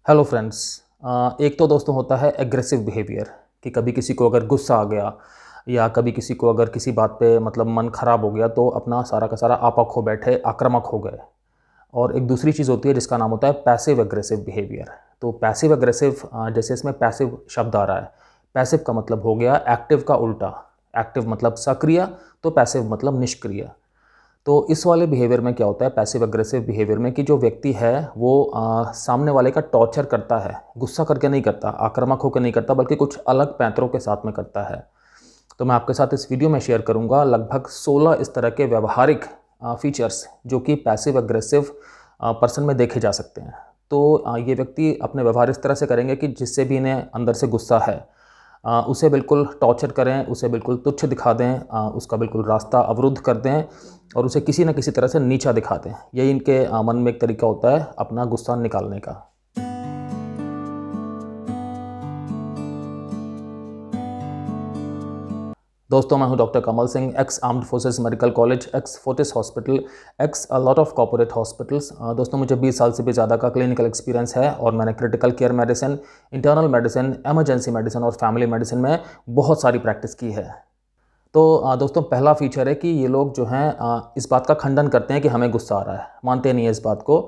Hello friends. एक तो दोस्तों होता है एग्रेसिव बिहेवियर कि कभी किसी को अगर गुस्सा आ गया या कभी किसी को अगर किसी बात पे मतलब मन ख़राब हो गया तो अपना सारा का सारा आपा खो बैठे, आक्रामक हो गए। और एक दूसरी चीज़ होती है जिसका नाम होता है पैसिव एग्रेसिव बिहेवियर। तो पैसिव एग्रेसिव जैसे इसमें पैसिव शब्द आ रहा है, पैसिव का मतलब हो गया एक्टिव का उल्टा। एक्टिव मतलब सक्रिय, तो पैसिव मतलब निष्क्रिय। तो इस वाले बिहेवियर में क्या होता है, पैसिव अग्रेसिव बिहेवियर में, कि जो व्यक्ति है वो सामने वाले का टॉर्चर करता है, गुस्सा करके नहीं करता, आक्रामक होकर नहीं करता, बल्कि कुछ अलग पैंतरों के साथ में करता है। तो मैं आपके साथ इस वीडियो में शेयर करूंगा लगभग 16 इस तरह के व्यवहारिक फीचर्स जो कि पैसिव अग्रेसिव पर्सन में देखे जा सकते हैं। तो ये व्यक्ति अपने व्यवहार इस तरह से करेंगे कि जिससे भी इन्हें अंदर से गुस्सा है उसे बिल्कुल टॉर्चर करें, उसे बिल्कुल तुच्छ दिखा दें, उसका बिल्कुल रास्ता अवरुद्ध कर दें और उसे किसी न किसी तरह से नीचा दिखा दें। यही इनके मन में एक तरीका होता है अपना गुस्सा निकालने का। दोस्तों, मैं हूं doctor Kamal Singh, x armed forces medical college, x Fortis hospital, x a lot of corporate hospitals. दोस्तों, मुझे 20 साल से भी ज़्यादा का क्लिनिकल एक्सपीरियंस है और मैंने critical care medicine, internal medicine, emergency medicine और फैमिली मेडिसिन में बहुत सारी प्रैक्टिस की है। तो दोस्तों, पहला फीचर है कि ये लोग जो हैं इस बात का खंडन करते हैं कि हमें गुस्सा आ रहा है, मानते नहीं है इस बात को,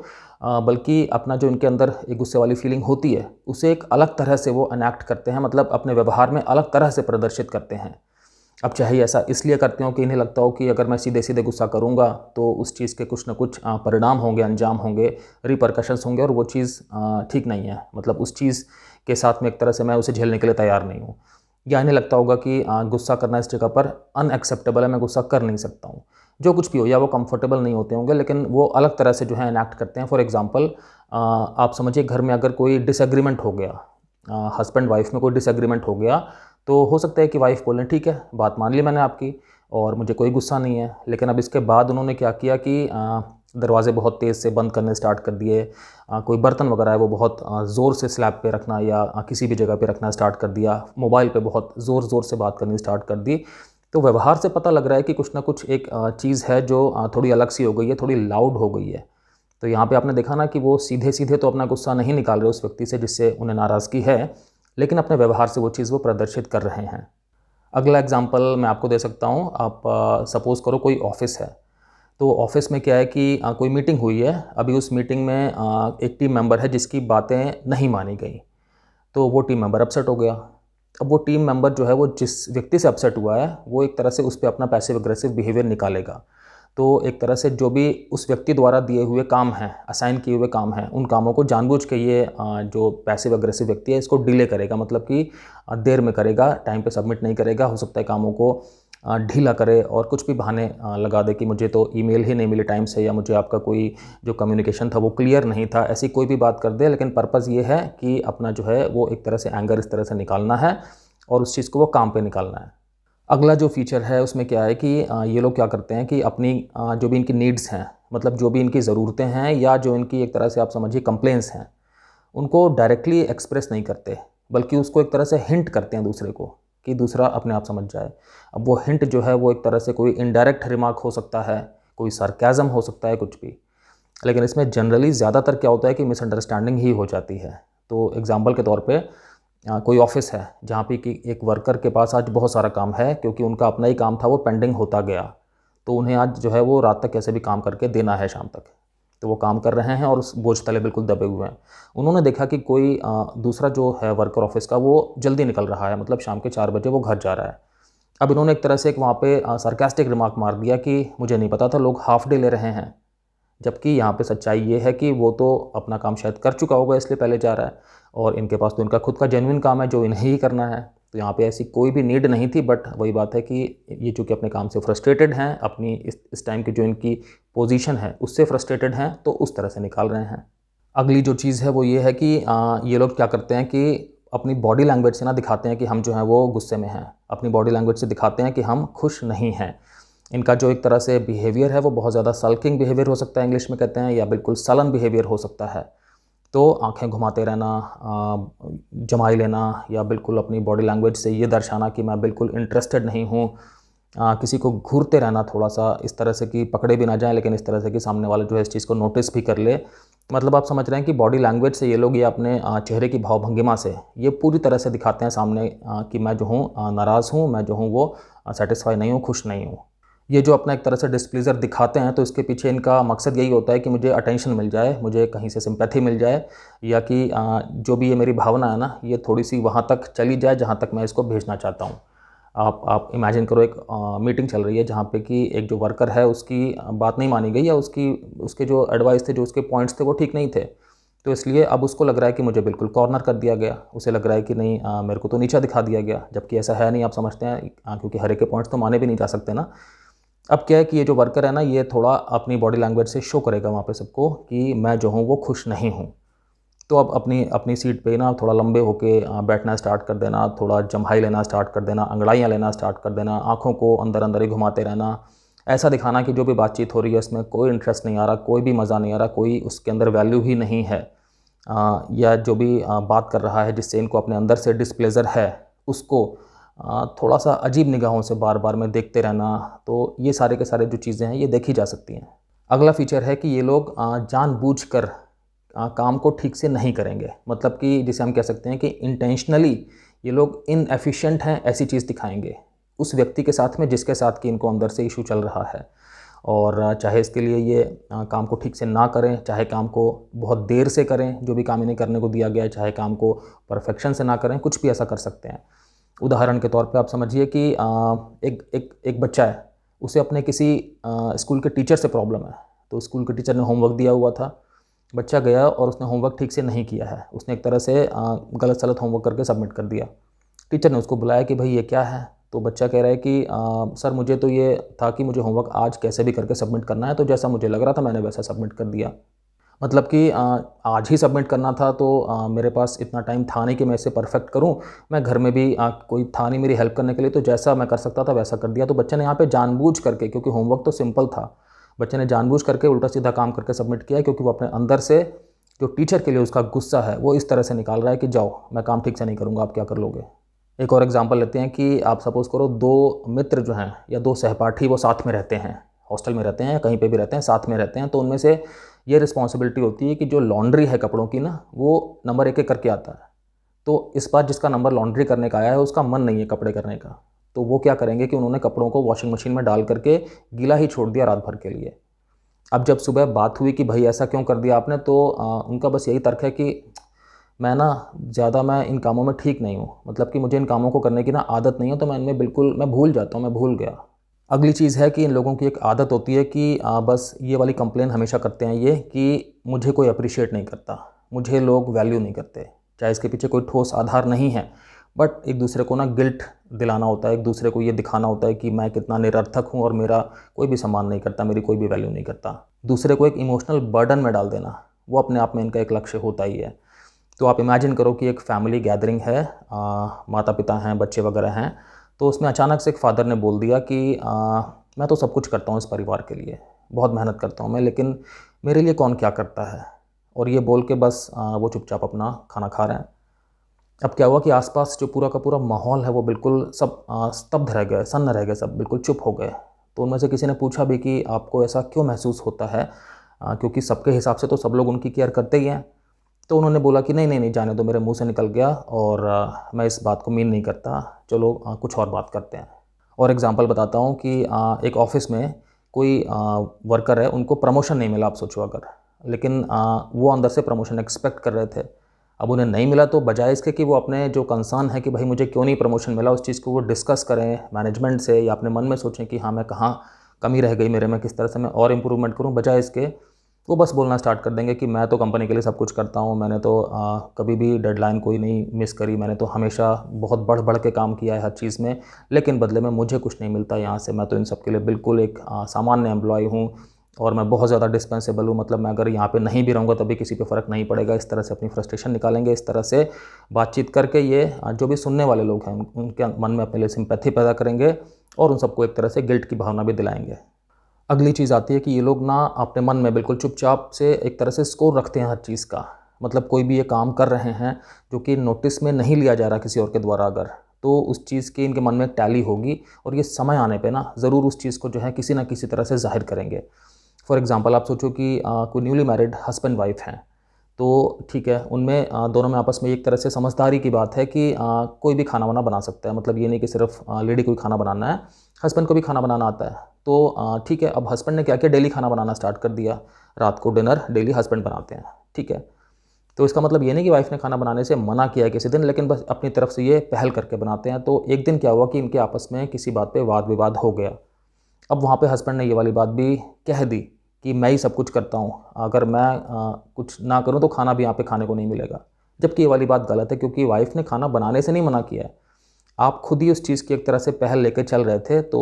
बल्कि अपना जो इनके अंदर एक गुस्से वाली फीलिंग होती है उसे एक अलग तरह से वो एनैक्ट करते हैं, मतलब अपने व्यवहार में अलग तरह से प्रदर्शित करते हैं। अब चाहे ऐसा इसलिए करते हो कि इन्हें लगता हो कि अगर मैं सीधे सीधे गुस्सा करूंगा तो उस चीज़ के कुछ ना कुछ परिणाम होंगे, अंजाम होंगे, रिपरकशंस होंगे और वो चीज़ ठीक नहीं है, मतलब उस चीज़ के साथ में एक तरह से मैं उसे झेलने के लिए तैयार नहीं हूँ। या इन्हें लगता होगा कि गुस्सा करना इस जगह पर अनएक्सेप्टेबल है, मैं गुस्सा कर नहीं सकता हूँ। जो कुछ भी हो, या वो कंफर्टेबल नहीं होते होंगे, लेकिन वो अलग तरह से जो है इनैक्ट करते हैं। फॉर एग्जांपल, आप समझिए घर में अगर कोई डिसएग्रीमेंट हो गया, हस्बैंड वाइफ में कोई डिसएग्रीमेंट हो गया, तो हो सकता है कि वाइफ बोलें ठीक है, बात मान ली मैंने आपकी और मुझे कोई गुस्सा नहीं है। लेकिन अब इसके बाद उन्होंने क्या किया कि दरवाजे बहुत तेज़ से बंद करने स्टार्ट कर दिए, कोई बर्तन वगैरह है वो बहुत ज़ोर से स्लैब पे रखना या किसी भी जगह पे रखना स्टार्ट कर दिया, मोबाइल पे बहुत ज़ोर ज़ोर से बात करनी स्टार्ट कर दी। तो व्यवहार से पता लग रहा है कि कुछ ना कुछ एक चीज़ है जो थोड़ी अलग सी हो गई है, थोड़ी लाउड हो गई है। तो यहाँ पे आपने देखा ना कि वो सीधे सीधे तो अपना गुस्सा नहीं निकाल रहे उस व्यक्ति से जिससे उन्हें नाराज़गी है, लेकिन अपने व्यवहार से वो चीज़ वो प्रदर्शित कर रहे हैं। अगला एग्जाम्पल मैं आपको दे सकता हूँ। आप सपोज़ करो कोई ऑफिस है, तो ऑफिस में क्या है कि कोई मीटिंग हुई है, अभी उस मीटिंग में एक टीम मेंबर है जिसकी बातें नहीं मानी गई, तो वो टीम मेंबर अपसेट हो गया। अब वो टीम मेंबर जो है वो जिस व्यक्ति से अपसेट हुआ है वो एक तरह से उस पर अपना पैसिव अग्रेसिव बिहेवियर निकालेगा। तो एक तरह से जो भी उस व्यक्ति द्वारा दिए हुए काम हैं, असाइन किए हुए काम हैं, उन कामों को जानबूझ के ये जो पैसिव अग्रेसिव व्यक्ति है इसको डिले करेगा, मतलब कि देर में करेगा, टाइम पे सबमिट नहीं करेगा। हो सकता है कामों को ढीला करे और कुछ भी बहाने लगा दे कि मुझे तो ईमेल ही नहीं मिली टाइम से, या मुझे आपका कोई जो कम्युनिकेशन था वो क्लियर नहीं था, ऐसी कोई भी बात कर दे। लेकिन पर्पज़ ये है कि अपना जो है वो एक तरह से एंगर इस तरह से निकालना है और उस चीज़ को वो काम पे निकालना है। अगला जो फीचर है उसमें क्या है कि ये लोग क्या करते हैं कि अपनी जो भी इनकी नीड्स हैं, मतलब जो भी इनकी ज़रूरतें हैं या जो इनकी एक तरह से आप समझिए कंप्लेंट्स हैं, उनको डायरेक्टली एक्सप्रेस नहीं करते, बल्कि उसको एक तरह से हिंट करते हैं दूसरे को कि दूसरा अपने आप समझ जाए। अब वो हिंट जो है वो एक तरह से कोई इनडायरेक्ट रिमार्क हो सकता है, कोई सार्केज़म हो सकता है, कुछ भी। लेकिन इसमें जनरली ज़्यादातर क्या होता है कि मिसअंडरस्टैंडिंग ही हो जाती है। तो एग्जांपल के तौर पे कोई ऑफिस है जहाँ पे कि एक वर्कर के पास आज बहुत सारा काम है, क्योंकि उनका अपना ही काम था वो पेंडिंग होता गया, तो उन्हें आज जो है वो रात तक कैसे भी काम करके देना है शाम तक। तो वो काम कर रहे हैं और उस बोझ तले बिल्कुल दबे हुए हैं। उन्होंने देखा कि कोई दूसरा जो है वर्कर ऑफिस का वो जल्दी निकल रहा है, मतलब शाम के 4 बजे वो घर जा रहा है। अब इन्होंने एक तरह से एक वहाँ पे सार्कास्टिक रिमार्क मार दिया कि मुझे नहीं पता था लोग हाफ डे ले रहे हैं, जबकि यहाँ पे सच्चाई ये है कि वो तो अपना काम शायद कर चुका होगा इसलिए पहले जा रहा है, और इनके पास तो इनका खुद का जेन्युइन काम है जो इन्हें ही करना है। तो यहाँ पे ऐसी कोई भी नीड नहीं थी, बट वही बात है कि ये चूँकि अपने काम से फ्रस्ट्रेटेड हैं, अपनी इस टाइम की जो इनकी पोजीशन है उससे फ्रस्ट्रेटेड हैं, तो उस तरह से निकाल रहे हैं। अगली जो चीज़ है वो ये है कि ये लोग क्या करते हैं कि अपनी बॉडी लैंग्वेज से ना दिखाते हैं कि हम जो हैं वो गुस्से में हैं, अपनी बॉडी लैंग्वेज से दिखाते हैं कि हम खुश नहीं हैं। इनका जो एक तरह से बिहेवियर है वो बहुत ज़्यादा सल्किंग बिहेवियर हो सकता है, इंग्लिश में कहते हैं, या बिल्कुल सलन बिहेवियर हो सकता है। तो आंखें घुमाते रहना, जमाई लेना, या बिल्कुल अपनी बॉडी लैंग्वेज से ये दर्शाना कि मैं बिल्कुल इंटरेस्टेड नहीं हूँ। किसी को घूरते रहना थोड़ा सा इस तरह से कि पकड़े भी ना जाएं, लेकिन इस तरह से कि सामने वाला जो है इस चीज़ को नोटिस भी कर ले। मतलब आप समझ रहे हैं कि बॉडी लैंग्वेज से ये लोग, ये अपने चेहरे की भाव-भंगिमा से ये पूरी तरह से दिखाते हैं सामने कि मैं जो हूँ नाराज़ हूँ, मैं जो हूँ वो सैटिस्फाई नहीं हूँ, खुश नहीं हूँ। ये जो अपना एक तरह से डिस्प्लेज़र दिखाते हैं, तो इसके पीछे इनका मकसद यही होता है कि मुझे अटेंशन मिल जाए, मुझे कहीं से सिम्पैथी मिल जाए, या कि जो भी ये मेरी भावना है ना, ये थोड़ी-सी वहाँ तक चली जाए जहाँ तक मैं इसको भेजना चाहता हूँ। आप इमेजिन करो, एक मीटिंग चल रही है जहाँ पे कि एक जो वर्कर है उसकी बात नहीं मानी गई, या उसके जो एडवाइस थे, जो उसके पॉइंट्स थे वो ठीक नहीं थे। तो इसलिए अब उसको लग रहा है कि मुझे बिल्कुल कॉर्नर कर दिया गया। उसे लग रहा है कि नहीं, मेरे को तो नीचा दिखा दिया गया, जबकि ऐसा है नहीं, आप समझते हैं, क्योंकि हर एक के पॉइंट्स तो माने भी नहीं जा सकते ना। अब क्या है कि ये जो वर्कर है ना, ये थोड़ा अपनी बॉडी लैंग्वेज से शो करेगा वहाँ पे सबको कि मैं जो हूँ वो खुश नहीं हूँ। तो अब अपनी अपनी सीट पे ना थोड़ा लंबे होके बैठना स्टार्ट कर देना, थोड़ा जम्हाई लेना स्टार्ट कर देना, अंगड़ाइयाँ लेना स्टार्ट कर देना, आँखों को अंदर अंदर ही घुमाते रहना, ऐसा दिखाना कि जो भी बातचीत हो रही है उसमें कोई इंटरेस्ट नहीं आ रहा, कोई भी मज़ा नहीं आ रहा, कोई उसके अंदर वैल्यू ही नहीं है। या जो भी बात कर रहा है जिससे इनको अपने अंदर से डिस्प्लेजर है, उसको थोड़ा सा अजीब निगाहों से बार बार में देखते रहना। तो ये सारे के सारे जो चीज़ें हैं ये देखी जा सकती हैं। अगला फीचर है कि ये लोग जानबूझकर काम को ठीक से नहीं करेंगे। मतलब कि जिसे हम कह सकते हैं कि इंटेंशनली ये लोग इनएफिशिएंट हैं, ऐसी चीज़ दिखाएंगे उस व्यक्ति के साथ में जिसके साथ कि इनको अंदर से इशू चल रहा है। और चाहे इसके लिए ये काम को ठीक से ना करें, चाहे काम को बहुत देर से करें, जो भी काम इन्हें करने को दिया गया है, चाहे काम को परफेक्शन से ना करें, कुछ भी ऐसा कर सकते हैं। उदाहरण के तौर पे आप समझिए कि एक बच्चा है, उसे अपने किसी स्कूल के टीचर से प्रॉब्लम है। तो स्कूल के टीचर ने होमवर्क दिया हुआ था, बच्चा गया और उसने होमवर्क ठीक से नहीं किया है, उसने एक तरह से गलत सलत होमवर्क करके सबमिट कर दिया। टीचर ने उसको बुलाया कि भाई ये क्या है? तो बच्चा कह रहा है कि सर मुझे तो ये था कि मुझे होमवर्क आज कैसे भी करके सबमिट करना है, तो जैसा मुझे लग रहा था मैंने वैसा सबमिट कर दिया। मतलब कि आज ही सबमिट करना था, तो मेरे पास इतना टाइम था नहीं कि मैं इसे परफेक्ट करूं। मैं घर में भी कोई था नहीं मेरी हेल्प करने के लिए, तो जैसा मैं कर सकता था वैसा कर दिया। तो बच्चे ने यहाँ पे जानबूझ करके, क्योंकि होमवर्क तो सिंपल था, बच्चे ने जानबूझ करके उल्टा सीधा काम करके सबमिट किया है, क्योंकि वो अपने अंदर से जो टीचर के लिए उसका गुस्सा है वो इस तरह से निकाल रहा है कि जाओ, मैं काम ठीक से नहीं करूँगा, आप क्या कर लोगे। एक और एग्जांपल लेते हैं कि आप सपोज़ करो, दो मित्र जो हैं या दो सहपाठी वो साथ में रहते हैं, हॉस्टल में रहते हैं या कहीं पे भी रहते हैं, साथ में रहते हैं। तो उनमें से ये रिस्पॉन्सिबिलिटी होती है कि जो लॉन्ड्री है कपड़ों की ना, वो नंबर एक एक करके आता है। तो इस बार जिसका नंबर लॉन्ड्री करने का आया है उसका मन नहीं है कपड़े करने का, तो वो क्या करेंगे कि उन्होंने कपड़ों को वॉशिंग मशीन में डाल करके गीला ही छोड़ दिया रात भर के लिए। अब जब सुबह बात हुई कि भाई ऐसा क्यों कर दिया आपने, तो उनका बस यही तर्क है कि मैं इन कामों में ठीक नहीं हूँ, मतलब कि मुझे इन कामों को करने की ना आदत नहीं है, तो मैं इनमें बिल्कुल मैं भूल जाता हूँ, मैं भूल गया। अगली चीज़ है कि इन लोगों की एक आदत होती है कि बस ये वाली कंप्लेन हमेशा करते हैं ये कि मुझे कोई अप्रिशिएट नहीं करता, मुझे लोग वैल्यू नहीं करते। चाहे इसके पीछे कोई ठोस आधार नहीं है, बट एक दूसरे को ना गिल्ट दिलाना होता है, एक दूसरे को ये दिखाना होता है कि मैं कितना निरर्थक हूँ और मेरा कोई भी सम्मान नहीं करता, मेरी कोई भी वैल्यू नहीं करता। दूसरे को एक इमोशनल बर्डन में डाल देना, वो अपने आप में इनका एक लक्ष्य होता ही है। तो आप इमेजिन करो कि एक फैमिली गैदरिंग है, माता पिता हैं, बच्चे वगैरह हैं। तो उसमें अचानक से एक फादर ने बोल दिया कि मैं तो सब कुछ करता हूँ इस परिवार के लिए, बहुत मेहनत करता हूँ मैं, लेकिन मेरे लिए कौन क्या करता है। और ये बोल के बस वो चुपचाप अपना खाना खा रहे हैं। अब क्या हुआ कि आसपास जो पूरा का पूरा माहौल है वो बिल्कुल सब स्तब्ध रह गए, सन्न रह गए, सब बिल्कुल चुप हो गए। तो उनमें से किसी ने पूछा भी कि आपको ऐसा क्यों महसूस होता है, क्योंकि सबके हिसाब से तो सब लोग उनकी केयर करते ही हैं। तो उन्होंने बोला कि नहीं नहीं नहीं, जाने दो, मेरे मुंह से निकल गया और मैं इस बात को मीन नहीं करता, चलो कुछ और बात करते हैं। और एग्जांपल बताता हूँ कि एक ऑफिस में कोई वर्कर है, उनको प्रमोशन नहीं मिला, आप सोचो अगर, लेकिन वो अंदर से प्रमोशन एक्सपेक्ट कर रहे थे। अब उन्हें नहीं मिला, तो बजाय इसके कि वो अपने जो कंसर्न है कि भाई मुझे क्यों नहीं प्रमोशन मिला, उस चीज़ को वो डिस्कस करें मैनेजमेंट से, या अपने मन में सोचें कि हाँ मैं कहाँ कमी रह गई मेरे में, किस तरह से मैं और इम्प्रूवमेंट करूँ, बजाय इसके वो बस बोलना स्टार्ट कर देंगे कि मैं तो कंपनी के लिए सब कुछ करता हूँ, मैंने तो कभी भी डेडलाइन कोई नहीं मिस करी, मैंने तो हमेशा बहुत बढ़ बढ़ के काम किया है हर चीज़ में, लेकिन बदले में मुझे कुछ नहीं मिलता यहाँ से, मैं तो इन सब के लिए बिल्कुल एक सामान्य एम्प्लॉय हूँ और मैं बहुत ज़्यादा डिस्पेंसेबल हूँ, मतलब मैं अगर यहाँ पे नहीं भी रहूँगा तभी किसी पे फ़र्क नहीं पड़ेगा। इस तरह से अपनी फ्रस्ट्रेशन निकालेंगे, इस तरह से बातचीत करके ये जो भी सुनने वाले लोग हैं उनके मन में अपने लिए सिंपैथी पैदा करेंगे और उन सबको एक तरह से गिल्ट की भावना भी दिलाएंगे। अगली चीज़ आती है कि ये लोग ना अपने मन में बिल्कुल चुपचाप से एक तरह से स्कोर रखते हैं हर चीज़ का। मतलब कोई भी ये काम कर रहे हैं जो कि नोटिस में नहीं लिया जा रहा किसी और के द्वारा अगर, तो उस चीज़ की इनके मन में एक टैली होगी और ये समय आने पे ना ज़रूर उस चीज़ को जो है किसी ना किसी तरह से ज़ाहिर करेंगे। फॉर एग्ज़ाम्पल आप सोचो कि कोई न्यूली मैरिड हस्बैंड वाइफ हैं, तो ठीक है, उनमें दोनों में आपस में एक तरह से समझदारी की बात है कि कोई भी खाना वाना बना सकता है। मतलब ये नहीं कि सिर्फ लेडी को ही खाना बनाना है, हस्बैंड को भी खाना बनाना आता है। तो ठीक है, अब हस्बैंड ने क्या किया, डेली खाना बनाना स्टार्ट कर दिया। रात को डिनर डेली हस्बैंड बनाते हैं, ठीक है। तो इसका मतलब ये नहीं कि वाइफ ने खाना बनाने से मना किया है किसी दिन, लेकिन बस अपनी तरफ से ये पहल करके बनाते हैं। तो एक दिन क्या हुआ कि इनके आपस में किसी बात पे वाद विवाद हो गया। अब वहाँ पे हस्बैंड ने ये वाली बात भी कह दी कि मैं ही सब कुछ करता हूँ, अगर मैं कुछ ना करूँ तो खाना भी यहाँ पे खाने को नहीं मिलेगा। जबकि ये वाली बात गलत है, क्योंकि वाइफ ने खाना बनाने से नहीं मना किया है, आप खुद ही उस चीज़ की एक तरह से पहल लेके चल रहे थे। तो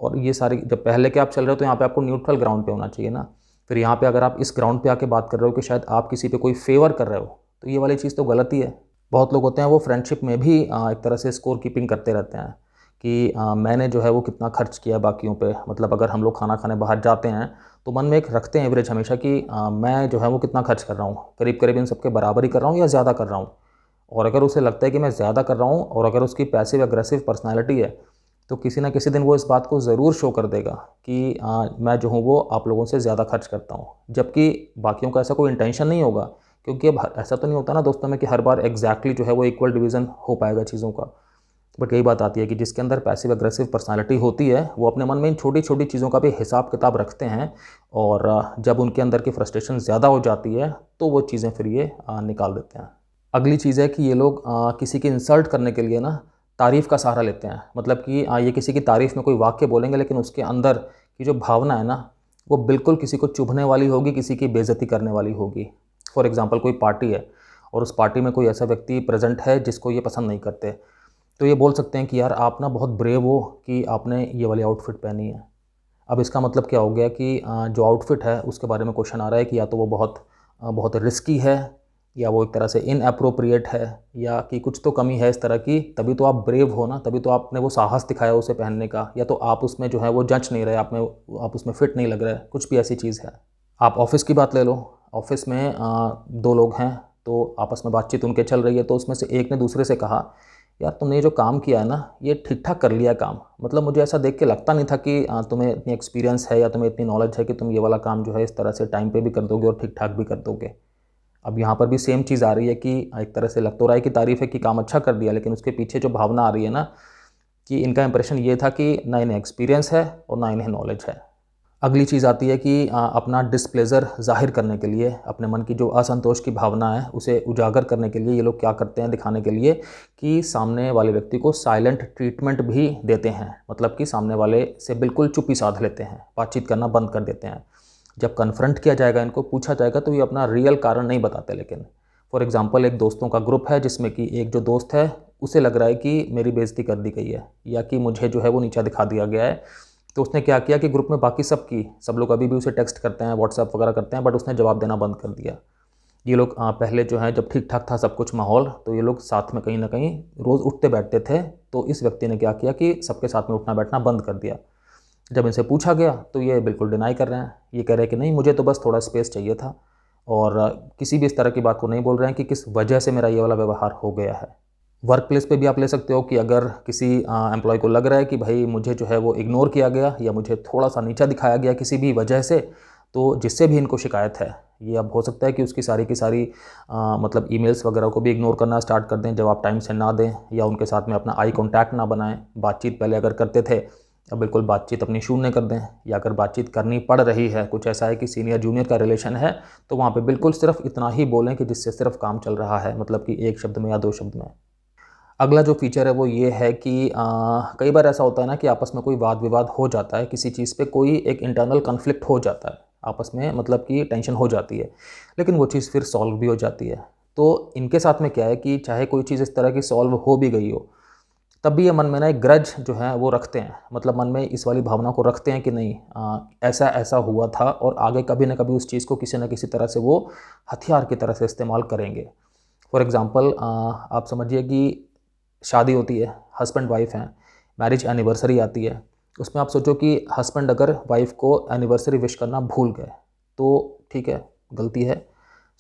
और ये सारी जब पहल लेके आप चल रहे हो तो यहाँ पे आपको न्यूट्रल ग्राउंड पे होना चाहिए ना। फिर यहाँ पे अगर आप इस ग्राउंड पे आके बात कर रहे हो कि शायद आप किसी पे कोई फेवर कर रहे हो, तो ये वाली चीज़ तो गलत ही है। बहुत लोग होते हैं वो फ्रेंडशिप में भी एक तरह से स्कोर कीपिंग करते रहते हैं कि मैंने जो है वो कितना खर्च किया बाकियों पे। मतलब अगर हम लोग खाना खाने बाहर जाते हैं तो मन में एक रखते हैं एवरेज हमेशा कि मैं जो है वो कितना खर्च कर रहा हूँ, करीब करीब इन सबके बराबर ही कर रहा हूँ या ज़्यादा कर रहा हूँ। और अगर उसे लगता है कि मैं ज़्यादा कर रहा हूँ और अगर उसकी पैसिव एग्रेसिव पर्सनैलिटी है, तो किसी ना किसी दिन वो इस बात को ज़रूर शो कर देगा कि मैं जो हूँ वो आप लोगों से ज़्यादा खर्च करता हूँ। जबकि बाकियों का ऐसा कोई इंटेंशन नहीं होगा, क्योंकि अब ऐसा तो नहीं होता ना दोस्तों में कि हर बार एग्जैक्टली जो है वो इक्वल डिवीज़न हो पाएगा चीज़ों का। बट यही बात आती है कि जिसके अंदर पैसिव एग्रेसिव पर्सनालिटी होती है, वो अपने मन में इन छोटी छोटी चीज़ों का भी हिसाब किताब रखते हैं। और जब उनके अंदर की फ्रस्ट्रेशन ज़्यादा हो जाती है तो वो चीज़ें फिर ये निकाल देते हैं। अगली चीज़ है कि ये लोग किसी की इंसल्ट करने के लिए ना तारीफ़ का सहारा लेते हैं। मतलब कि ये किसी की तारीफ़ में कोई वाक्य बोलेंगे, लेकिन उसके अंदर की जो भावना है ना, वो बिल्कुल किसी को चुभने वाली होगी, किसी की बेइज्जती करने वाली होगी। फॉर एग्ज़ाम्पल कोई पार्टी है और उस पार्टी में कोई ऐसा व्यक्ति प्रेजेंट है जिसको ये पसंद नहीं करते, तो ये बोल सकते हैं कि यार आप ना बहुत ब्रेव हो कि आपने ये वाली आउटफिट पहनी है। अब इसका मतलब क्या हो गया कि जो आउटफिट है उसके बारे में क्वेश्चन आ रहा है कि या तो वो बहुत रिस्की है, या वो एक तरह से इनएप्रोप्रिएट है, या कि कुछ तो कमी है इस तरह की, तभी तो आप ब्रेव हो ना, तभी तो आपने वो साहस दिखाया उसे पहनने का। या तो आप उसमें जो है वो जंच नहीं रहे, आप उसमें फिट नहीं लग रहे, कुछ भी ऐसी चीज़ है। आप ऑफ़िस की बात ले लो। ऑफ़िस में दो लोग हैं, तो आपस में बातचीत उनके चल रही है, तो उसमें से एक ने दूसरे से कहा, यार तुमने ये जो काम किया है ना, ये ठीक ठाक कर लिया है काम। मतलब मुझे ऐसा देख के लगता नहीं था कि तुम्हें इतनी एक्सपीरियंस है या तुम्हें इतनी नॉलेज है कि तुम ये वाला काम जो है इस तरह से टाइम पे भी कर दोगे और ठीक ठाक भी कर दोगे। अब यहाँ पर भी सेम चीज़ आ रही है कि एक तरह से लग तो रहा है कि तारीफ़ है कि काम अच्छा कर दिया, लेकिन उसके पीछे जो भावना आ रही है ना, कि इनका इंप्रेशन ये था कि ना इन्हें एक्सपीरियंस है और ना इन्हें नॉलेज है। अगली चीज़ आती है कि अपना डिस्प्लेज़र ज़ाहिर करने के लिए, अपने मन की जो असंतोष की भावना है उसे उजागर करने के लिए ये लोग क्या करते हैं, दिखाने के लिए कि सामने वाले व्यक्ति को साइलेंट ट्रीटमेंट भी देते हैं। मतलब कि सामने वाले से बिल्कुल चुप्पी साध लेते हैं, बातचीत करना बंद कर देते हैं। जब कन्फ्रंट किया जाएगा, इनको पूछा जाएगा, तो ये अपना रियल कारण नहीं बताते। लेकिन फॉर एग्ज़ाम्पल एक दोस्तों का ग्रुप है जिसमें कि एक जो दोस्त है उसे लग रहा है कि मेरी बेइज्जती कर दी गई है या कि मुझे जो है वो नीचा दिखा दिया गया है। तो उसने क्या किया कि ग्रुप में बाकी सब लोग अभी भी उसे टेक्स्ट करते हैं, व्हाट्सएप वगैरह करते हैं, बट उसने जवाब देना बंद कर दिया। ये लोग पहले जो है जब ठीक ठाक था सब कुछ माहौल, तो ये लोग साथ में कहीं ना कहीं रोज़ उठते बैठते थे। तो इस व्यक्ति ने क्या किया कि सबके साथ में उठना बैठना बंद कर दिया। जब इनसे पूछा गया तो ये बिल्कुल डिनाई कर रहे हैं। ये कह रहे हैं कि नहीं, मुझे तो बस थोड़ा स्पेस चाहिए था, और किसी भी इस तरह की बात को नहीं बोल रहे हैं कि किस वजह से मेरा ये वाला व्यवहार हो गया है। वर्क प्लेस पे भी आप ले सकते हो कि अगर किसी एम्प्लॉय को लग रहा है कि भाई मुझे जो है वो इग्नोर किया गया या मुझे थोड़ा सा नीचा दिखाया गया किसी भी वजह से, तो जिससे भी इनको शिकायत है, ये अब हो सकता है कि उसकी सारी की सारी मतलब ईमेल्स वगैरह को भी इग्नोर करना स्टार्ट कर दें, जवाब टाइम से ना दें, या उनके साथ में अपना आई कॉन्टैक्ट ना बनाएं। बातचीत पहले अगर करते थे, अब बिल्कुल बातचीत अपनी शून्य कर दें। या अगर बातचीत करनी पड़ रही है, कुछ ऐसा है कि सीनियर जूनियर का रिलेशन है, तो वहाँ पे बिल्कुल सिर्फ इतना ही बोलें कि जिससे सिर्फ काम चल रहा है, मतलब कि एक शब्द में या दो शब्द में। अगला जो फीचर है वो ये है कि कई बार ऐसा होता है ना कि आपस में कोई वाद विवाद हो जाता है, किसी चीज़ पे कोई एक इंटरनल कन्फ्लिक्ट हो जाता है आपस में, मतलब कि टेंशन हो जाती है, लेकिन वो चीज़ फिर सॉल्व भी हो जाती है। तो इनके साथ में क्या है कि चाहे कोई चीज़ इस तरह की सॉल्व हो भी गई हो, तब भी ये मन में ना एक ग्रज जो है वो रखते हैं। मतलब मन में इस वाली भावना को रखते हैं कि नहीं, ऐसा ऐसा हुआ था और आगे कभी ना कभी उस चीज़ को किसी न किसी तरह से वो हथियार की तरह से इस्तेमाल करेंगे। फॉर एग्ज़ाम्पल आप समझिए कि शादी होती है, हस्बैंड वाइफ हैं, मैरिज एनिवर्सरी आती है, उसमें आप सोचो कि हस्बैंड अगर वाइफ को एनिवर्सरी विश करना भूल गए, तो ठीक है, गलती है,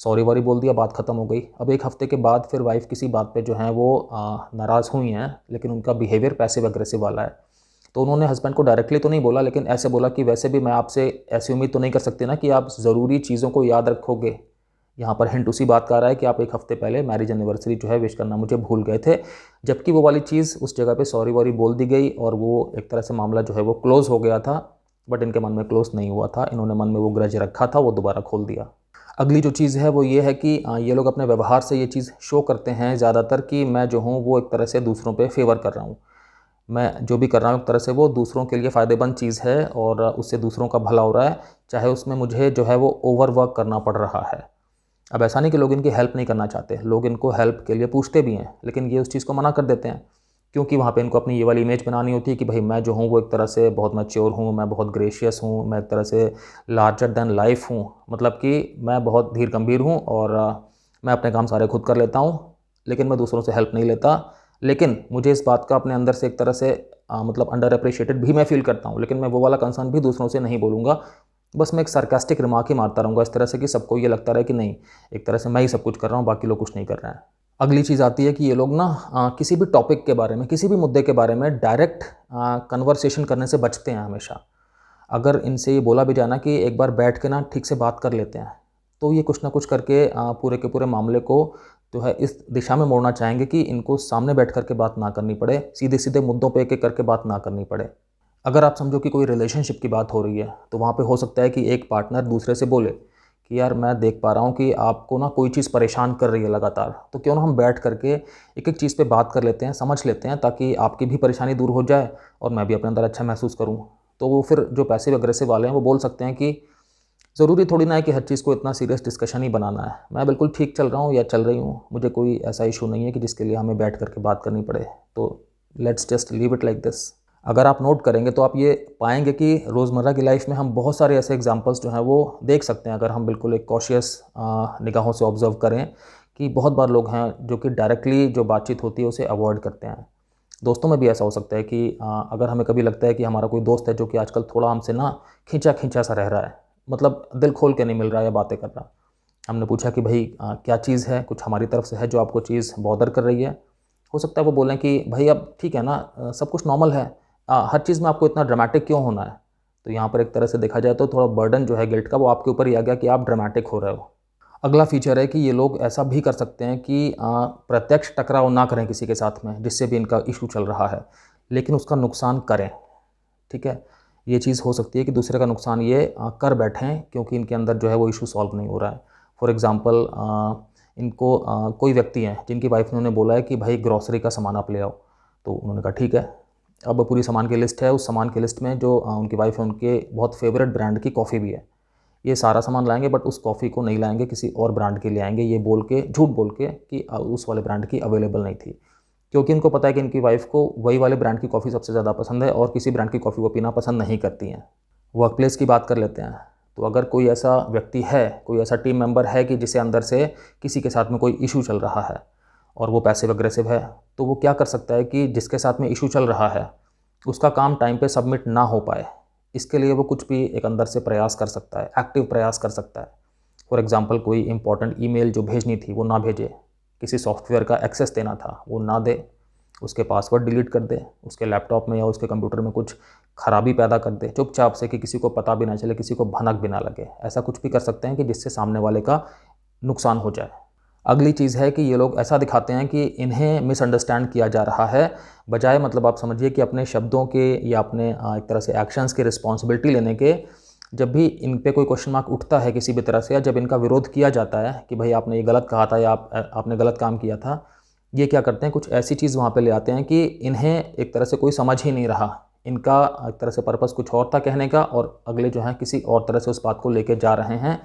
सॉरी वॉरी बोल दिया, बात ख़त्म हो गई। अब एक हफ़्ते के बाद फिर वाइफ किसी बात पे जो है वो नाराज़ हुई हैं, लेकिन उनका बिहेवियर पैसिव एग्रेसिव वाला है। तो उन्होंने हस्बैंड को डायरेक्टली तो नहीं बोला, लेकिन ऐसे बोला कि वैसे भी मैं आपसे ऐसी उम्मीद तो नहीं कर सकती ना कि आप ज़रूरी चीज़ों को याद रखोगे। यहाँ पर हिंट उसी बात का आ रहा है कि आप एक हफ्ते पहले मैरिज एनिवर्सरी जो है विश करना मुझे भूल गए थे, जबकि वो वाली चीज़ उस जगह पे सॉरी वॉरी बोल दी गई और वो एक तरह से मामला जो है वो क्लोज़ हो गया था। बट इनके मन में क्लोज़ नहीं हुआ था, इन्होंने मन में वो ग्रज रखा था, वो दोबारा खोल दिया। अगली जो चीज़ है वो ये है कि ये लोग अपने व्यवहार से ये चीज़ शो करते हैं ज़्यादातर कि मैं जो हूँ वो एक तरह से दूसरों पे फेवर कर रहा हूँ। मैं जो भी कर रहा हूँ एक तरह से वो दूसरों के लिए फ़ायदेमंद चीज़ है और उससे दूसरों का भला हो रहा है, चाहे उसमें मुझे जो है वो ओवर वर्क करना पड़ रहा है। अब ऐसा नहीं कि लोग इनकी हेल्प नहीं करना चाहते, लोग इनको हेल्प के लिए पूछते भी हैं, लेकिन ये उस चीज़ को मना कर देते हैं, क्योंकि वहाँ पे इनको अपनी ये वाली इमेज बनानी होती है कि भाई मैं जो हूँ वो एक तरह से बहुत मैच्योर हूँ, मैं बहुत ग्रेशियस हूँ, मैं एक तरह से लार्जर देन लाइफ हूँ, मतलब कि मैं बहुत धीर गंभीर हूँ और मैं अपने काम सारे खुद कर लेता हूँ, लेकिन मैं दूसरों से हेल्प नहीं लेता। लेकिन मुझे इस बात का अपने अंदर से एक तरह से मतलब अंडर अप्रिशिएटेड भी मैं फील करता हूँ, लेकिन मैं वो वाला कंसर्न भी दूसरों से नहीं बोलूँगा। बस मैं एक सार्कास्टिक रिमार्क ही मारता रहूँगा इस तरह से कि सबको ये लगता रहे कि नहीं, एक तरह से मैं ही सब कुछ कर रहा हूँ, बाकी लोग कुछ नहीं कर रहे हैं। अगली चीज़ आती है कि ये लोग ना किसी भी टॉपिक के बारे में, किसी भी मुद्दे के बारे में डायरेक्ट कन्वर्सेशन करने से बचते हैं हमेशा। अगर इनसे ये बोला भी जाना कि एक बार बैठ के ना ठीक से बात कर लेते हैं, तो ये कुछ ना कुछ करके पूरे के पूरे मामले को जो है इस दिशा में मोड़ना चाहेंगे कि इनको सामने बैठ कर के बात ना करनी पड़े, सीधे सीधे मुद्दों पे एक एक करके बात ना करनी पड़े। अगर आप समझो कि कोई रिलेशनशिप की बात हो रही है, तो वहाँ पे हो सकता है कि एक पार्टनर दूसरे से बोले कि यार मैं देख पा रहा हूँ कि आपको ना कोई चीज़ परेशान कर रही है लगातार, तो क्यों ना हम बैठ करके एक एक चीज़ पे बात कर लेते हैं, समझ लेते हैं, ताकि आपकी भी परेशानी दूर हो जाए और मैं भी अपने अंदर अच्छा महसूस करूँ। तो वो फिर जो पैसिव अग्रेसिव वाले हैं वो बोल सकते हैं कि ज़रूरी थोड़ी ना है कि हर चीज़ को इतना सीरियस डिस्कशन ही बनाना है, मैं बिल्कुल ठीक चल रहा हूँ या चल रही हूँ, मुझे कोई ऐसा इशू नहीं है कि जिसके लिए हमें बैठ करके बात करनी पड़े, तो let's just leave it like this. अगर आप नोट करेंगे तो आप ये पाएंगे कि रोज़मर्रा की लाइफ में हम बहुत सारे ऐसे एग्जांपल्स जो हैं वो देख सकते हैं, अगर हम बिल्कुल एक कॉशियस निगाहों से ऑब्जर्व करें, कि बहुत बार लोग हैं जो कि डायरेक्टली जो बातचीत होती है उसे अवॉइड करते हैं। दोस्तों में भी ऐसा हो सकता है कि अगर हमें कभी लगता है कि हमारा कोई दोस्त है जो कि आजकल थोड़ा हमसे ना खींचा खींचा सा रह रहा है, मतलब दिल खोल के नहीं मिल रहा है या बातें कर रहा, हमने पूछा कि भाई क्या चीज़ है, कुछ हमारी तरफ से है जो आपको चीज़ बॉदर कर रही है। हो सकता है वो बोलें कि भाई अब ठीक है ना, सब कुछ नॉर्मल है, हर चीज़ में आपको इतना ड्रामेटिक क्यों होना है। तो यहाँ पर एक तरह से देखा जाए तो थोड़ा बर्डन जो है गिल्ट का वो आपके ऊपर ही आ गया कि आप ड्रामेटिक हो रहे हो। अगला फीचर है कि ये लोग ऐसा भी कर सकते हैं कि प्रत्यक्ष टकराव ना करें किसी के साथ में जिससे भी इनका इशू चल रहा है, लेकिन उसका नुकसान करें। ठीक है, ये चीज़ हो सकती है कि दूसरे का नुकसान ये कर बैठें क्योंकि इनके अंदर जो है वो इशू सॉल्व नहीं हो रहा है। फॉर एग्ज़ाम्पल इनको कोई व्यक्ति हैं जिनकी वाइफ ने उन्हें बोला है कि भाई ग्रॉसरी का सामान आप ले आओ, तो उन्होंने कहा ठीक है। अब पूरी सामान की लिस्ट है, उस सामान की लिस्ट में जो उनकी वाइफ है उनके बहुत फेवरेट ब्रांड की कॉफ़ी भी है। ये सारा सामान लाएंगे बट उस कॉफ़ी को नहीं लाएंगे, किसी और ब्रांड की ले आएंगे, ये बोल के, झूठ बोल के कि उस वाले ब्रांड की अवेलेबल नहीं थी, क्योंकि इनको पता है कि इनकी वाइफ को वही वाले ब्रांड की कॉफ़ी सबसे ज़्यादा पसंद है और किसी ब्रांड की कॉफ़ी वो पीना पसंद नहीं करती हैं। वर्क प्लेस की बात कर लेते हैं, तो अगर कोई ऐसा व्यक्ति है, कोई ऐसा टीम मेंबर है कि जिसे अंदर से किसी के साथ में कोई इशू चल रहा है और वो पैसिव अग्रेसिव है, तो वो क्या कर सकता है कि जिसके साथ में इशू चल रहा है उसका काम टाइम पे सबमिट ना हो पाए, इसके लिए वो कुछ भी एक अंदर से प्रयास कर सकता है, एक्टिव प्रयास कर सकता है। फॉर एग्ज़ाम्पल कोई इंपॉर्टेंट ईमेल जो भेजनी थी वो ना भेजे, किसी सॉफ्टवेयर का एक्सेस देना था वो ना दे, उसके पासवर्ड डिलीट कर दे, उसके लैपटॉप में या उसके कंप्यूटर में कुछ खराबी पैदा कर दे चुपचाप से कि किसी को पता भी ना चले, किसी को भनक भी ना लगे। ऐसा कुछ भी कर सकते हैं कि जिससे सामने वाले का नुकसान हो जाए। अगली चीज़ है कि ये लोग ऐसा दिखाते हैं कि इन्हें मिसअंडरस्टैंड किया जा रहा है, बजाय मतलब आप समझिए कि अपने शब्दों के या अपने एक तरह से एक्शंस की रिस्पॉन्सिबिलिटी लेने के, जब भी इन पे कोई क्वेश्चन मार्क उठता है किसी भी तरह से, या जब इनका विरोध किया जाता है कि भाई आपने ये गलत कहा था या आपने गलत काम किया था, ये क्या करते हैं, कुछ ऐसी चीज़ वहाँ पे ले आते हैं कि इन्हें एक तरह से कोई समझ ही नहीं रहा, इनका एक तरह से पर्पस कुछ और था कहने का और अगले जो हैं किसी और तरह से उस बात को लेके जा रहे हैं।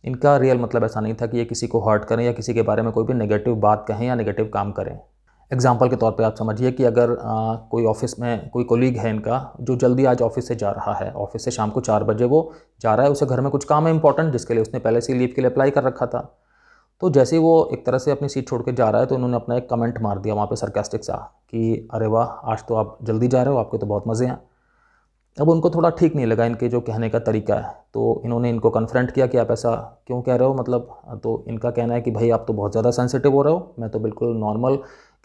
इनका रियल मतलब ऐसा नहीं था कि ये किसी को हर्ट करें या किसी के बारे में कोई भी नेगेटिव बात कहें या नेगेटिव काम करें। एग्जाम्पल के तौर पे आप समझिए कि अगर कोई ऑफिस में कोई कोलीग है इनका जो जल्दी आज ऑफिस से जा रहा है, ऑफिस से शाम को 4 बजे वो जा रहा है, उसे घर में कुछ काम है इंपॉर्टेंट जिसके लिए उसने पहले से लीव के लिए अप्लाई कर रखा था। तो जैसे ही वो एक तरह से अपनी सीट छोड़ के जा रहा है तो उन्होंने अपना एक कमेंट मार दिया वहाँ पे सरकास्टिक सा कि अरे वाह आज तो आप जल्दी जा रहे हो, आपके तो बहुत मज़े हैं। अब उनको थोड़ा ठीक नहीं लगा इनके जो कहने का तरीका है, तो इन्होंने इनको कन्फ्रंट किया कि आप ऐसा क्यों कह रहे हो, मतलब तो इनका कहना है कि भाई आप तो बहुत ज़्यादा सेंसिटिव हो रहे हो, मैं तो बिल्कुल नॉर्मल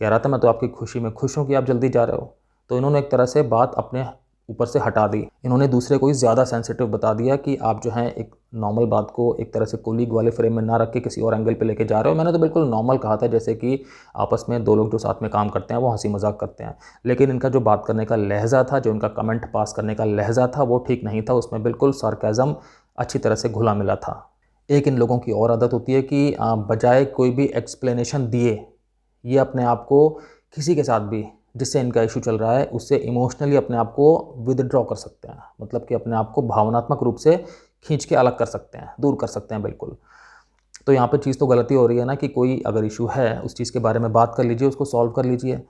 कह रहा था, मैं तो आपकी खुशी में खुश हूँ कि आप जल्दी जा रहे हो। तो इन्होंने एक तरह से बात अपने ऊपर से हटा दी। इन्होंने दूसरे को ही ज़्यादा सेंसिटिव बता दिया कि आप जो हैं एक नॉर्मल बात को एक तरह से कोलीग वाले फ्रेम में ना रख के किसी और एंगल पे लेके जा रहे हो। मैंने तो बिल्कुल नॉर्मल कहा था, जैसे कि आपस में दो लोग जो साथ में काम करते हैं वो हंसी मजाक करते हैं। लेकिन इनका जो बात करने का लहजा था, जो इनका कमेंट पास करने का लहजा था, वो ठीक नहीं था। उसमें बिल्कुल सार्केज़म अच्छी तरह से घुला मिला था। एक इन लोगों की और आदत होती है कि बजाय कोई भी एक्सप्लेनेशन दिए, ये अपने आप को किसी के साथ भी जिससे इनका इशू चल रहा है उससे इमोशनली अपने आप को विदड्रॉ कर सकते हैं। मतलब कि अपने आप को भावनात्मक रूप से खींच के अलग कर सकते हैं, दूर कर सकते हैं बिल्कुल। तो यहाँ पे चीज़ तो गलती हो रही है ना कि कोई अगर इशू है उस चीज़ के बारे में बात कर लीजिए, उसको सॉल्व कर लीजिए।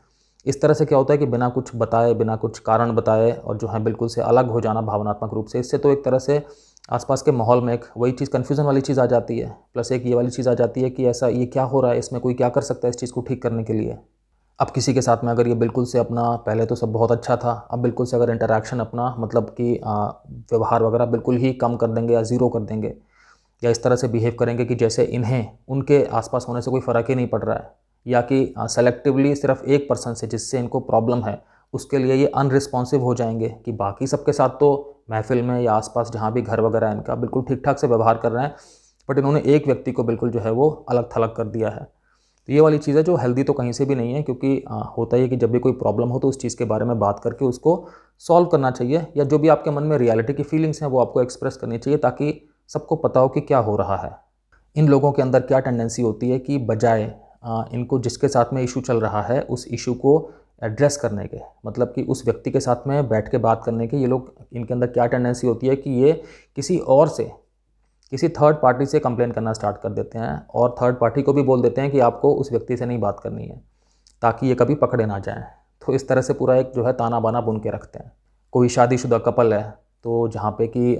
इस तरह से क्या होता है कि बिना कुछ बताए, बिना कुछ कारण बताए और जो है बिल्कुल से अलग हो जाना भावनात्मक रूप से, इससे तो एक तरह से आसपास के माहौल में एक वही चीज़ कन्फ्यूज़न वाली चीज़ आ जाती है। प्लस एक ये वाली चीज़ आ जाती है कि ऐसा ये क्या हो रहा है, इसमें कोई क्या कर सकता है इस चीज़ को ठीक करने के लिए। अब किसी के साथ में अगर ये बिल्कुल से अपना, पहले तो सब बहुत अच्छा था, अब बिल्कुल से अगर इंटरैक्शन अपना मतलब कि व्यवहार वगैरह बिल्कुल ही कम कर देंगे या ज़ीरो कर देंगे, या इस तरह से बिहेव करेंगे कि जैसे इन्हें उनके आसपास होने से कोई फ़र्क ही नहीं पड़ रहा है, या कि सेलेक्टिवली सिर्फ एक पर्सन से जिससे इनको प्रॉब्लम है उसके लिए ये अनरिस्पॉन्सिव हो जाएंगे कि बाकी सबके साथ तो महफिल में या आसपास जहाँ भी घर वगैरह है इनका बिल्कुल ठीक ठाक से व्यवहार कर रहे हैं, बट इन्होंने एक व्यक्ति को बिल्कुल जो है वो अलग थलग कर दिया है। तो ये वाली चीज़ है जो हेल्दी तो कहीं से भी नहीं है, क्योंकि होता ही है कि जब भी कोई प्रॉब्लम हो तो उस चीज़ के बारे में बात करके उसको सॉल्व करना चाहिए, या जो भी आपके मन में रियलिटी की फीलिंग्स हैं वो आपको एक्सप्रेस करनी चाहिए ताकि सबको पता हो कि क्या हो रहा है। इन लोगों के अंदर क्या टेंडेंसी होती है कि बजाय इनको जिसके साथ में इशू चल रहा है उस इशू को एड्रेस करने के, मतलब कि उस व्यक्ति के साथ में बैठ के बात करने के, ये लोग इनके अंदर क्या टेंडेंसी होती है कि ये किसी और से, किसी थर्ड पार्टी से कंप्लेन करना स्टार्ट कर देते हैं और थर्ड पार्टी को भी बोल देते हैं कि आपको उस व्यक्ति से नहीं बात करनी है ताकि ये कभी पकड़े ना जाएं। तो इस तरह से पूरा एक जो है ताना बाना बुन के रखते हैं। कोई शादीशुदा कपल है तो जहाँ पे कि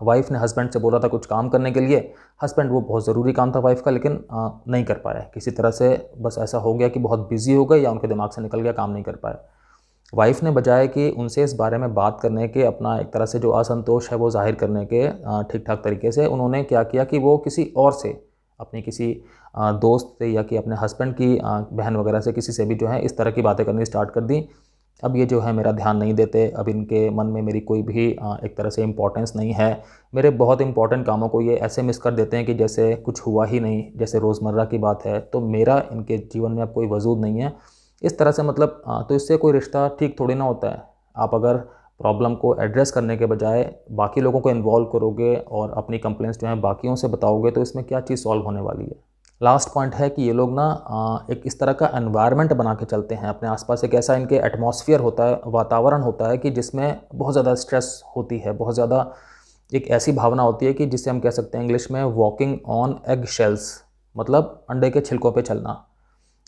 वाइफ ने हस्बैंड से बोला था कुछ काम करने के लिए, हस्बैंड वो बहुत ज़रूरी काम था वाइफ का लेकिन नहीं कर पाया, किसी तरह से बस ऐसा हो गया कि बहुत बिजी हो गए या उनके दिमाग से निकल गया, काम नहीं कर पाए। वाइफ ने बजाय कि उनसे इस बारे में बात करने के, अपना एक तरह से जो असंतोष है वो जाहिर करने के ठीक ठाक तरीके से, उन्होंने क्या किया कि वो किसी और से, अपनी किसी दोस्त से या कि अपने हस्बैंड की बहन वगैरह से, किसी से भी जो है इस तरह की बातें करनी स्टार्ट कर दी। अब ये जो है मेरा ध्यान नहीं देते, अब इनके मन में मेरी कोई भी एक तरह से इम्पोर्टेंस नहीं है, मेरे बहुत इंपॉर्टेंट कामों को ये ऐसे मिस कर देते हैं कि जैसे कुछ हुआ ही नहीं, जैसे रोज़मर्रा की बात है, तो मेरा इनके जीवन में अब कोई वजूद नहीं है। इस तरह से मतलब तो इससे कोई रिश्ता ठीक थोड़ी ना होता है। आप अगर प्रॉब्लम को एड्रेस करने के बजाय बाकी लोगों को इन्वॉल्व करोगे और अपनी कंप्लेंट्स जो हैं बाकियों से बताओगे तो इसमें क्या चीज़ सॉल्व होने वाली है। लास्ट पॉइंट है कि ये लोग ना एक इस तरह का एनवायरनमेंट बना के चलते हैं अपने आसपास, एक ऐसा इनके एटमॉस्फेयर होता है, वातावरण होता है कि जिसमें बहुत ज़्यादा स्ट्रेस होती है, बहुत ज़्यादा एक ऐसी भावना होती है कि जिसे हम कह सकते हैं इंग्लिश में वॉकिंग ऑन एग शेल्स, मतलब अंडे के छिलकों पे चलना।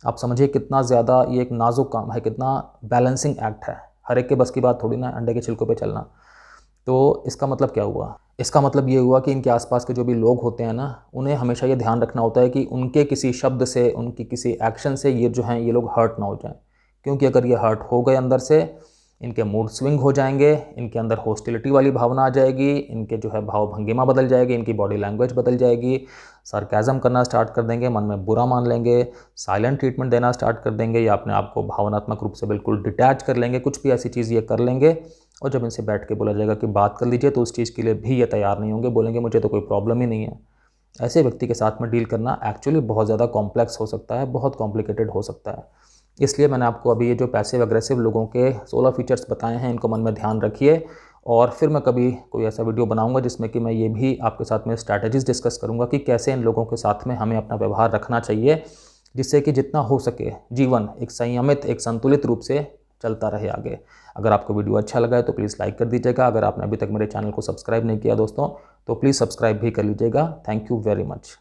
आप समझिए कितना ज़्यादा ये एक नाजुक काम है, कितना बैलेंसिंग एक्ट है, हर एक के बस की बात थोड़ी ना अंडे के छिलकों पे चलना। तो इसका मतलब क्या हुआ? इसका मतलब ये हुआ कि इनके आसपास के जो भी लोग होते हैं ना, उन्हें हमेशा ये ध्यान रखना होता है कि उनके किसी शब्द से, उनकी किसी एक्शन से ये जो हैं ये लोग हर्ट ना हो जाएं, क्योंकि अगर ये हर्ट हो गए अंदर से, इनके मूड स्विंग हो जाएंगे, इनके अंदर हॉस्टिलिटी वाली भावना आ जाएगी, इनके जो है भाव भंगिमा बदल जाएगी, इनकी बॉडी लैंग्वेज बदल जाएगी, सार्केज़म करना स्टार्ट कर देंगे, मन में बुरा मान लेंगे, साइलेंट ट्रीटमेंट देना स्टार्ट कर देंगे, या अपने आप को भावनात्मक रूप से बिल्कुल डिटैच कर लेंगे, कुछ भी ऐसी चीज़ ये कर लेंगे। और जब इनसे बैठ के बोला जाएगा कि बात कर लीजिए तो उस चीज़ के लिए भी ये तैयार नहीं होंगे, बोलेंगे मुझे तो कोई प्रॉब्लम ही नहीं है। ऐसे व्यक्ति के साथ में डील करना एक्चुअली बहुत ज़्यादा कॉम्प्लेक्स हो सकता है, बहुत कॉम्प्लिकेटेड हो सकता है। इसलिए मैंने आपको अभी ये जो पैसिव एग्रेसिव लोगों के 16 फीचर्स बताए हैं, इनको मन में ध्यान रखिए। और फिर मैं कभी कोई ऐसा वीडियो बनाऊंगा जिसमें कि मैं ये भी आपके साथ में स्ट्रैटेजीज डिस्कस करूंगा कि कैसे इन लोगों के साथ में हमें अपना व्यवहार रखना चाहिए, जिससे कि जितना हो सके जीवन एक संयमित, एक संतुलित रूप से चलता रहे आगे। अगर आपको वीडियो अच्छा लगा है तो प्लीज़ लाइक कर दीजिएगा। अगर आपने अभी तक मेरे चैनल को सब्सक्राइब नहीं किया दोस्तों तो प्लीज़ सब्सक्राइब भी कर लीजिएगा। Thank you very much.